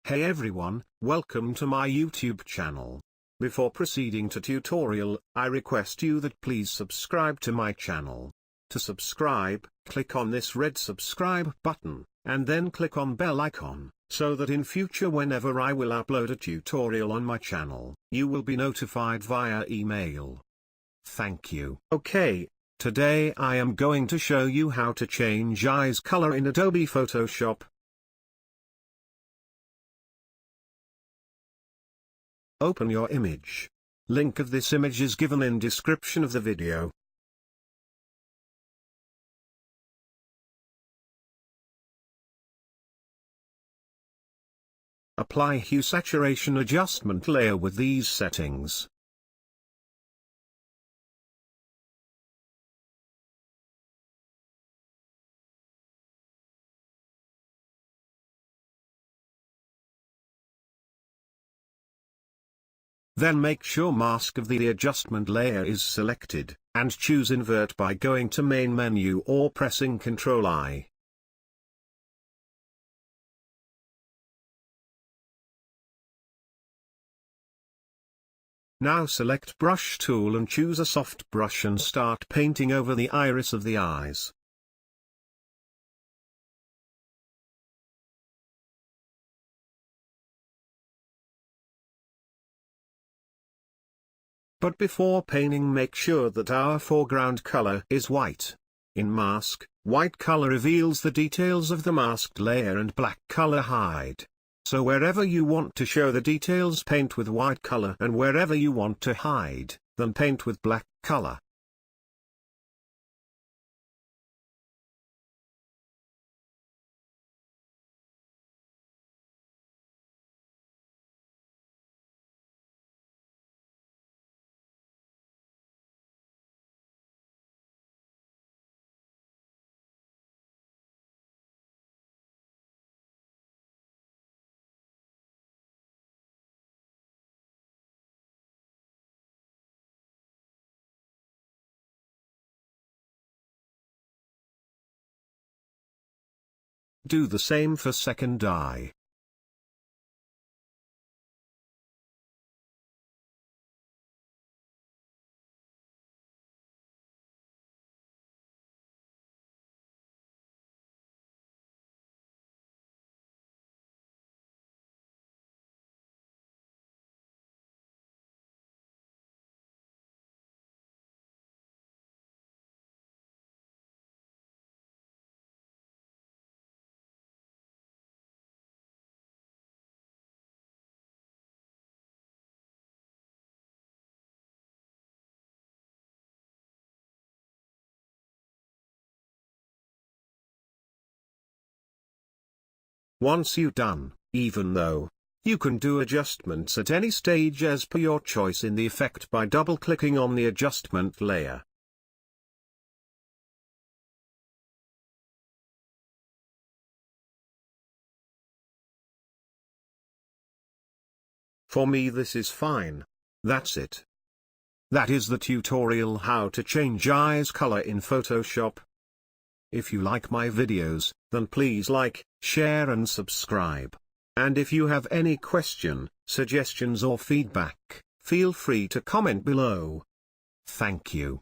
Hey everyone, welcome to my YouTube channel. Before proceeding to tutorial, I request you that please subscribe to my channel. To subscribe, click on this red subscribe button, and then click on bell icon, so that in future whenever I will upload a tutorial on my channel, you will be notified via email. Thank you. Okay, today I am going to show you how to change eyes color in Adobe Photoshop. Open your image. Link of this image is given in description of the video. Apply Hue Saturation Adjustment layer with these settings. Then make sure mask of the adjustment layer is selected, and choose invert by going to main menu or pressing Ctrl+I. Now select brush tool and choose a soft brush and start painting over the iris of the eyes. But before painting, make sure that our foreground color is white. In mask, white color reveals the details of the masked layer and black color hide. So wherever you want to show the details, paint with white color, and wherever you want to hide, then paint with black color. Do the same for second eye. Once you're done, even though, you can do adjustments at any stage as per your choice in the effect by double-clicking on the adjustment layer. For me this is fine. That's it. That is the tutorial how to change eyes color in Photoshop. If you like my videos, then please like, share and subscribe. And if you have any question, suggestions or feedback, feel free to comment below. Thank you.